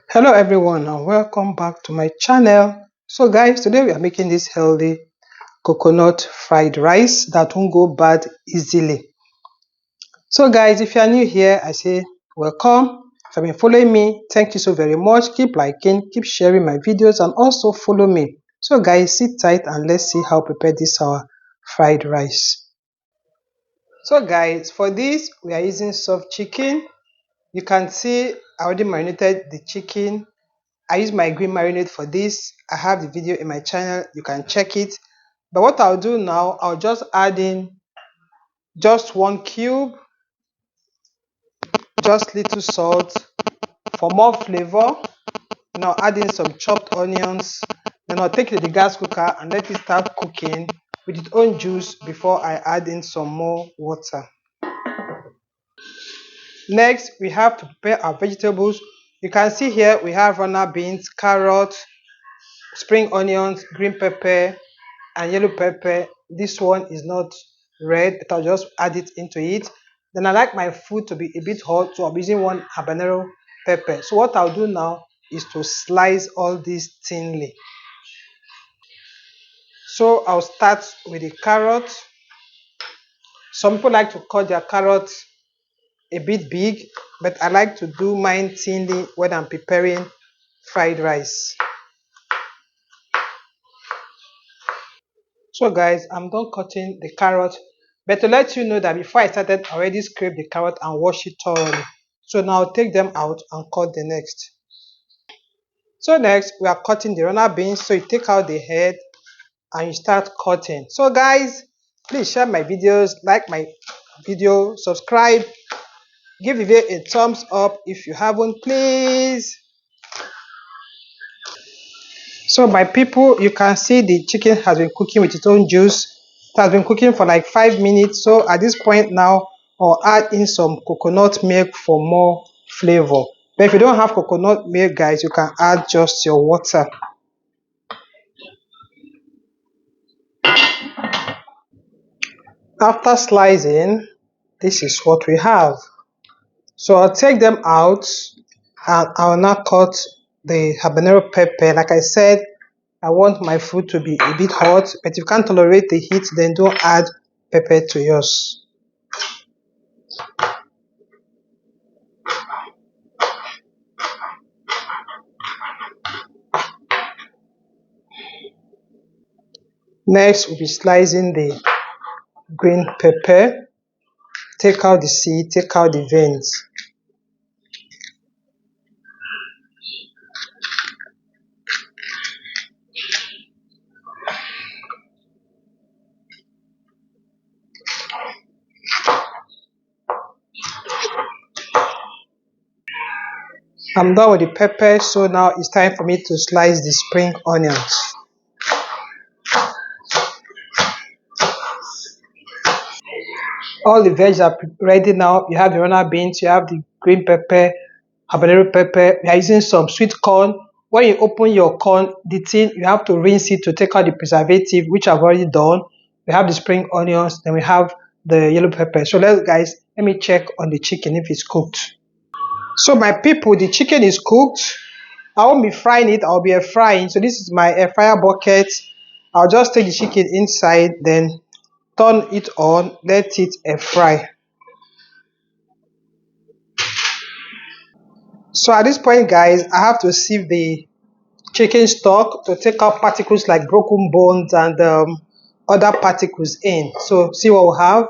Hello everyone and welcome back to my channel. So guys, today we are making this healthy coconut fried rice that won't go bad easily. So guys, if you are new here, I say welcome. If you've been following me, thank you so very much. Keep liking, keep sharing my videos and also follow me. So guys, sit tight and let's see how to prepare this our fried rice. So guys, for this we are using soft chicken. You can see I already marinated the chicken. I use my green marinade for this. I have the video in my channel. You can check it. But what I'll do now, I'll just add in just one cube, just little salt for more flavor. Now add in some chopped onions. Then I'll take it to the gas cooker and let it start cooking with its own juice before I add in some more water. Next, we have to prepare our vegetables. You can see here we have runner beans, carrot, spring onions, green pepper, and yellow pepper. This one is not red, but I'll just add it into it. Then I like my food to be a bit hot, so I'm using one habanero pepper. So what I'll do now is to slice all these thinly. So I'll start with the carrot. Some people like to cut their carrots a bit big, but I like to do mine thinly when I'm preparing fried rice. So guys, I'm done cutting the carrot, but to let you know that before I started, I already scraped the carrot and washed it thoroughly. So now I'll take them out and cut the next. So next, we are cutting the runner beans. So you take out the head and you start cutting. So guys, please share my videos, like my video, subscribe, give the video a thumbs up if you haven't, please. So my people, you can see the chicken has been cooking with its own juice. It has been cooking for like 5 minutes. So at this point now, I'll add in some coconut milk for more flavor. But if you don't have coconut milk, guys, you can add just your water. After slicing, this is what we have. So I'll take them out and I'll now cut the habanero pepper. Like I said, I want my food to be a bit hot, but if you can't tolerate the heat, then don't add pepper to yours. Next, we'll be slicing the green pepper. Take out the seed, take out the veins. I'm done with the pepper, so now it's time for me to slice the spring onions. All the veg are ready now. You have the runner beans, you have the green pepper, habanero pepper. We are using some sweet corn. When you open your corn, the tin, you have to rinse it to take out the preservative, which I've already done. We have the spring onions, then we have the yellow pepper. So let me check on the chicken if it's cooked. So my people, the chicken is cooked. I won't be frying it, I'll be air frying. So this is my air fryer bucket. I'll just take the chicken inside, then turn it on, let it air fry. So at this point, guys, I have to sieve the chicken stock to take out particles like broken bones and other particles in. So see what we have.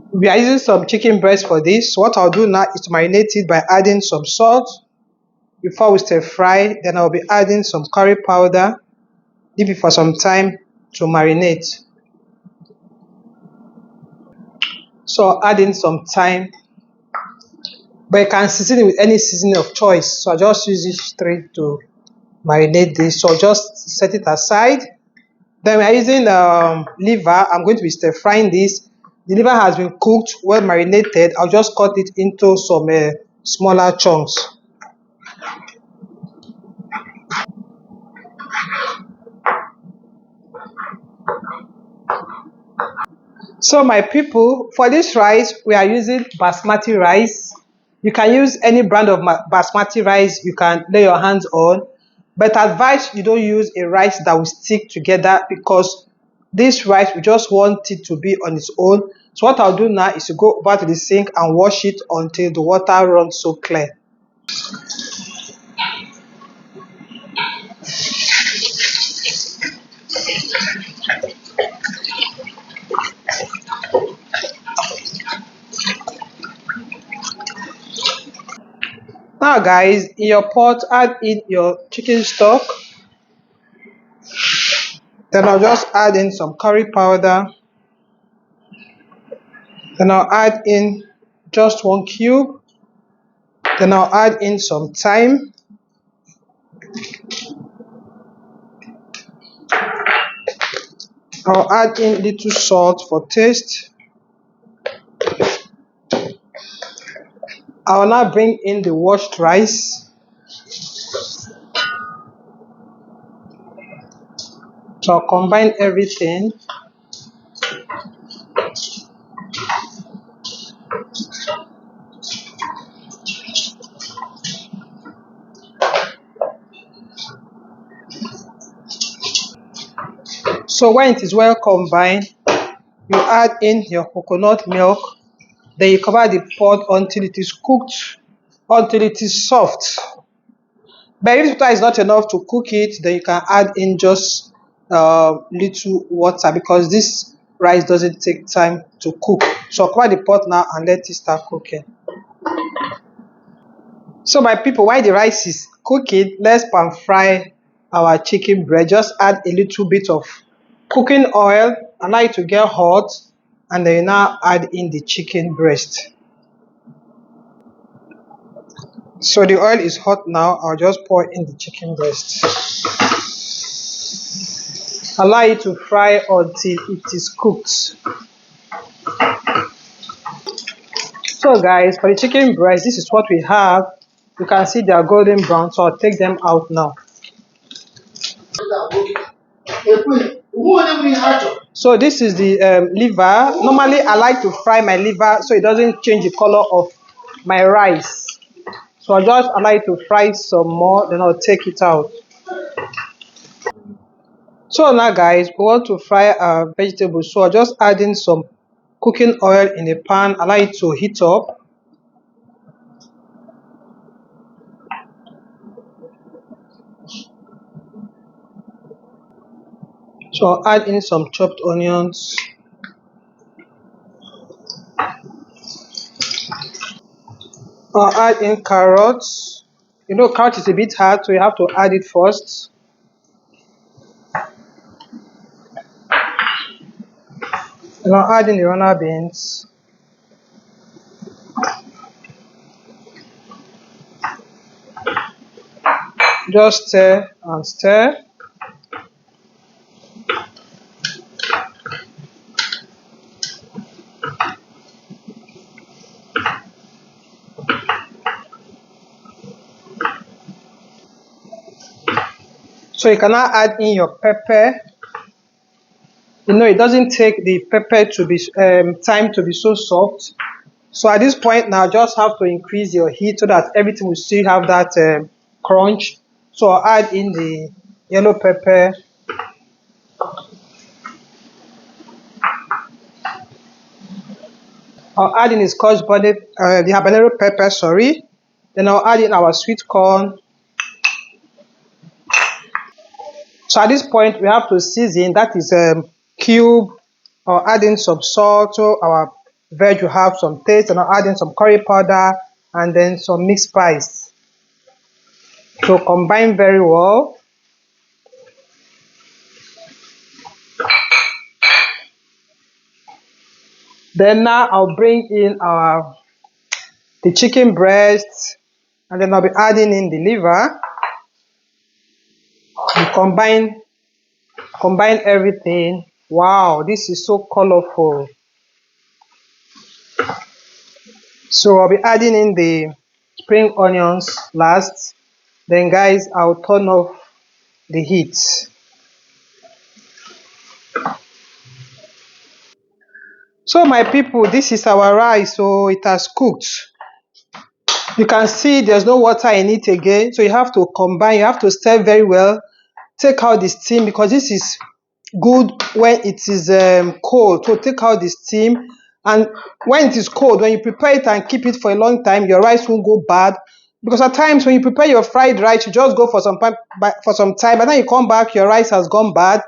We are using some chicken breast for this. So what I'll do now is to marinate it by adding some salt before we stir fry. Then I'll be adding some curry powder. Leave it for some time to marinate. So I'll add in some thyme, but you can season it with any seasoning of choice. So I just use this three to marinate this. So just set it aside. Then we are using liver. I'm going to be stir frying this. The liver has been cooked, well marinated. I'll just cut it into some smaller chunks. So my people, for this rice, we are using basmati rice. You can use any brand of basmati rice you can lay your hands on. But advise you don't use a rice that will stick together because this rice, we just want it to be on its own. So what I'll do now is to go over to the sink and wash it until the water runs so clear. Now guys, in your pot, add in your chicken stock. Then I'll just add in some curry powder. Then I'll add in just 1 cube. Then I'll add in some thyme. I'll add in little salt for taste. I will now bring in the washed rice. So I'll combine everything. So when it is well combined, you add in your coconut milk. Then you cover the pot until it is cooked, until it is soft. But if water is not enough to cook it, then you can add in just little water because this rice doesn't take time to cook. So cover the pot now and let it start cooking. So my people, while the rice is cooking, let's pan fry our chicken breast. Just add a little bit of cooking oil, allow it to get hot, and then you now add in the chicken breast. So the oil is hot now. I'll just pour in the chicken breast. Allow it to fry until it is cooked. So guys, for the chicken breast, this is what we have. You can see they are golden brown, so I'll take them out now. So this is the liver. Normally I like to fry my liver so it doesn't change the color of my rice. So I'll just allow it to fry some more, then I'll take it out. So now guys, we want to fry our vegetables. So I'll just add in some cooking oil in a pan, allow it to heat up. So I'll add in some chopped onions. I'll add in carrots. You know, carrot is a bit hard, so you have to add it first. And I'll add in the runner beans. Just stir and stir. So you can now add in your pepper. You know, it doesn't take the pepper to be time to be so soft. So at this point now, just have to increase your heat so that everything will still have that crunch. So I'll add in the yellow pepper. I'll add in the scotch bonnet, the habanero pepper, sorry. Then I'll add in our sweet corn. So at this point, we have to season, that is cube, or add in some salt so our veg will have some taste, and I'll add in some curry powder and then some mixed spice. So combine very well. Then now I'll bring in the chicken breast, and then I'll be adding in the liver. And combine everything. Wow, this is so colorful. So I'll be adding in the spring onions last. Then guys, I'll turn off the heat. So my people, this is our rice. So it has cooked. You can see there's no water in it again. So you have to combine, you have to stir very well. Take out the steam because this is good when it is cold. So take out the steam, and when it is cold, when you prepare it and keep it for a long time, your rice won't go bad. Because at times when you prepare your fried rice, you just go for some time, but then you come back, your rice has gone bad.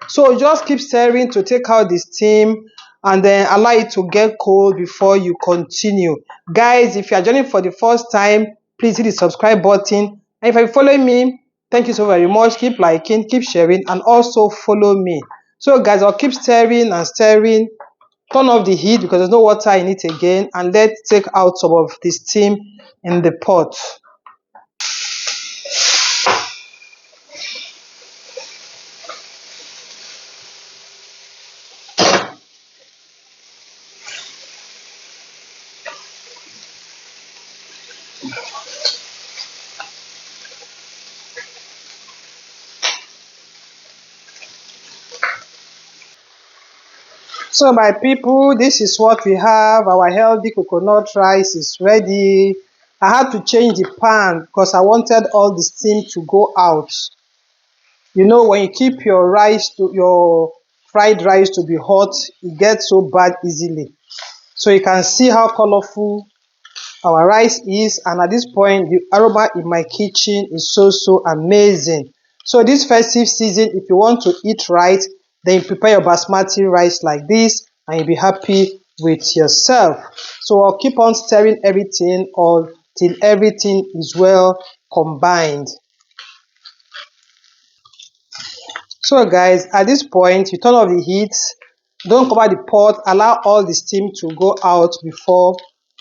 So just keep stirring to take out the steam and then allow it to get cold before you continue. Guys, if you are joining for the first time, please hit the subscribe button. And if you are following me, thank you so very much. Keep liking, keep sharing, and also follow me. So guys, I'll keep stirring and stirring. Turn off the heat because there's no water in it again, and let's take out some of the steam in the pot. So my people, this is what we have. Our healthy coconut rice is ready. I had to change the pan because I wanted all the steam to go out. You know, when you keep your fried rice to be hot, it gets so bad easily. So you can see how colorful our rice is, and at this point the aroma in my kitchen is so amazing. So this festive season, if you want to eat right, then you prepare your basmati rice like this and you'll be happy with yourself. So I'll keep on stirring everything until everything is well combined. So guys, at this point you turn off the heat, don't cover the pot, allow all the steam to go out before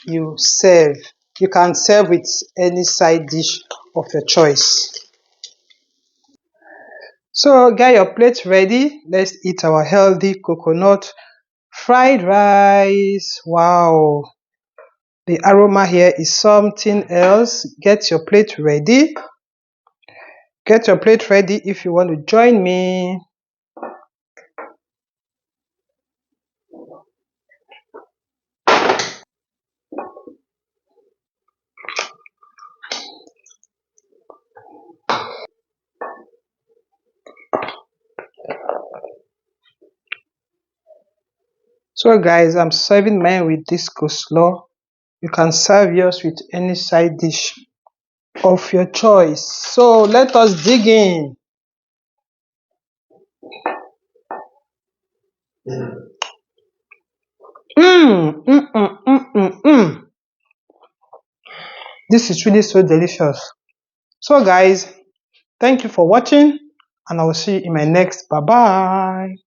you serve. You can serve with any side dish of your choice. So get your plate ready. Let's eat our healthy coconut fried rice. Wow, the aroma here is something else. Get your plate ready. Get your plate ready if you want to join me. So guys, I'm serving mine with this coleslaw. You can serve yours with any side dish of your choice. So let us dig in. Mmm, mm, mm, mm, mm, mm. This is really so delicious. So guys, thank you for watching, and I will see you in my next. Bye bye.